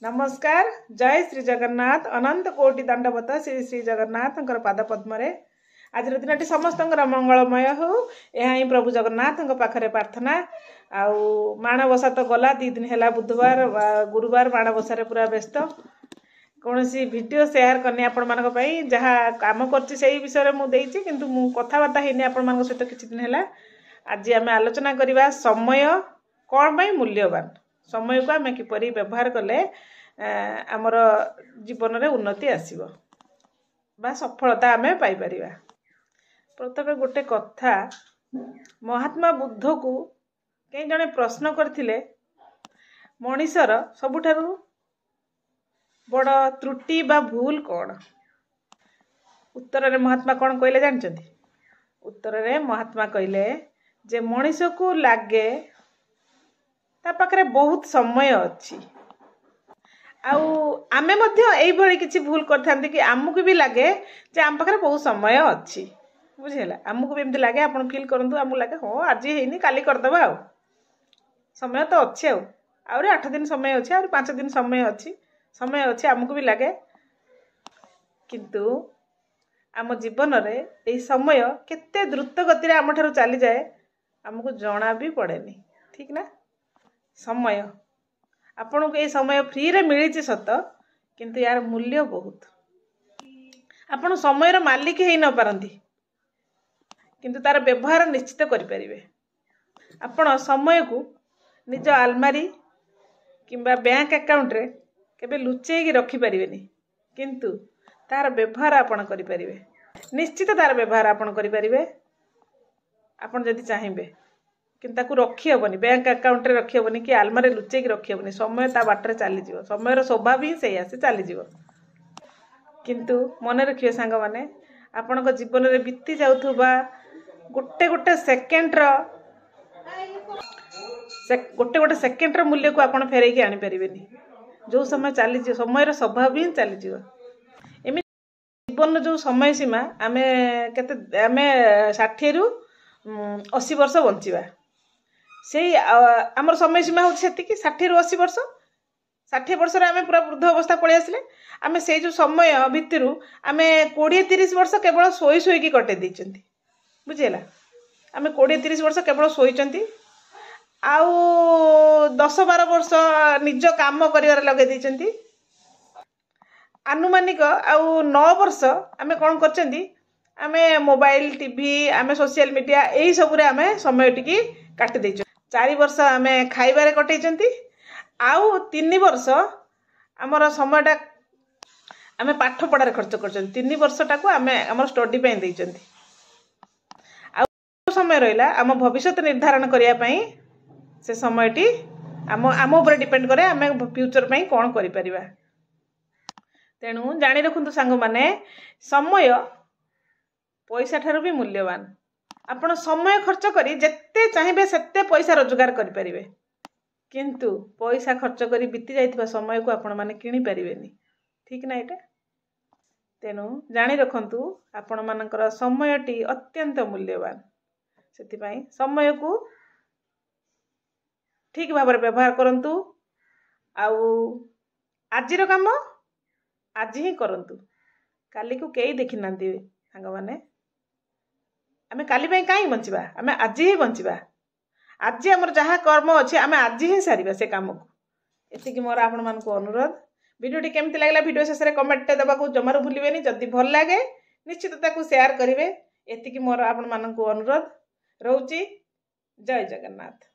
नमस्कार। जय श्री जगन्नाथ। अनंत कोटि दंडवत श्री श्री जगन्नाथ पाद पद्म आज दिन समस्त मंगलमय हो यह प्रभु जगन्नाथ पाखे प्रार्थना। आउ माणबसा तो गला 2 दिन है बुधवार गुरुवार माणबसार पूरा व्यस्त कौन सी वीडियो शेयर करनी आपण मान जहाँ कम कर विषय मुझे किंतु मु कथबार्ता है आपण सहित किसी दिन है। आज आम आलोचना करवा समय कौन पाई मूल्यवान समय को आम किपरि व्यवहार कले आमर जीवन में उन्नति आसीबो बा सफलता आम पाई परिबा। प्रथम गोटे कथा महात्मा बुद्ध को कई जने प्रश्न करथिले मनीषर सबुठारु बड़ त्रुटि बा भूल कौन। उत्तर रे महात्मा कौन कहले जानचंती? उत्तर रे महात्मा कहले जे मनीष को लागे ता पाखरे बहुत समय अच्छी आउ आमे मध्य एई भली किछि भूल करथांती कि आमको भी लागे जे आम पाखरे बहुत समय अच्छी बुझेला। आमको भी एमती लागे आपण फील करंतु आमको लागे हो आज हेनी काली कर दबा आउ समय तो अच्छे आउरे 8 दिन समय अच्छे आउरे 5 दिन समय अच्छे आमको भी लागे किंतु आम जीवन रे एई समय केते द्रुत गति रे आम ठारू चली जाए आमको जना भी पड़ेनी। ठीक ना? समय आपण को ये समय फ्री रे मिली सत किंतु यार मूल्य बहुत। आपण समय मालिक है न पारंती किंतु तार व्यवहार निश्चित करि परिबे। आपण समय को निज आलमारी किंबा बैंक अकाउंट रे केबे लुचेई रखि परिबेनी किंतु तार व्यवहार आपण करि परिबे। निश्चित तार व्यवहार आपण करि परिबे आपण जदि चाहिबे किंतु ताकू रखी हेबनी बैंक अकाउंट रे रखी हेबनी कि आलमारी लुचेई रखी हेबनी। समय ता बाटर चली जीवो समय स्वभाव ही से आसे चली जीवो किंतु मन रखिए सांग माने आपण को जीवन रे बीती जाउथबा गोटे गोटे सेकेंड रो मूल्य को आपण फेरै के आनी परिबेनी। जो समय चली जीवो समय स्वभाव ही चली जीवो। एमि जीवन जो समय सीमा आमे केते आमे 60 रु 80 वर्ष बंचिबा से आमर समय सीमा हो 60 रु 80 वर्ष। 60 वर्ष आम पूरा वृद्ध अवस्था पलि आसिले आम से जो समय भितर आम 20-30 वर्ष केवल शोई शोईकी कटे देइचंती बुझेला। आम 20-30 वर्ष केवल शोईचंती आउ 10-12 वर्ष निज काम करिवार लगे देइचंती। आनुमानिक आउ 9 वर्ष आम कौन करचंती आमे मोबाइल टीवी आमे सोशल मीडिया यही सब रे आमे समय टिकी काटि देइछ। 4 वर्ष आमे खाइबारे कटैचंती आउ 3 वर्ष आमर समयटा आमे पाठ पढ़ारे खर्च करचंती। 3 वर्षटा को आमे हमर स्टडी पे देइचंती आउ समय रहिला आम भविष्य निर्धारण करिया पई से समयटी आम ऊपर डिपेंड करे आमे फ्यूचर पई कोन करि परिबा। तेणु जानि रखंतु सांग माने समय पैसा ठारू भी मूल्यवान। आपण समय खर्च करी जेते चाहिए सेते पैसा रोजगार करि परिबे किंतु पैसा खर्च करी बीती जाइथिबा समय को आपण माने किनि परिबेनी। ठीक ना? एटा तेनु जानि रखंतु आपण मानकर समयटी अत्यंत मूल्यवान। सेति पई समय को ठीक भाव व्यवहार करंतु आउ आजिर काम आज ही करंतु काली को केई देखि नांती सांग माने आमे काली पे काई बंचिबा आमे आज ही बंचिबा। आज हमर जहाँ कर्म अच्छे आमे आज ही सारिबा से काम को। एति कि मोर आपण मान को अनुरोध वीडियो टी केमति लागला वीडियो शेष रे कमेंट टे दबा को जमार भूलिबेनी। जदि भल लागे निश्चित ताकू शेयर करिवे। एति कि मोर आपण मान को अनुरोध रहउची। जय जगन्नाथ।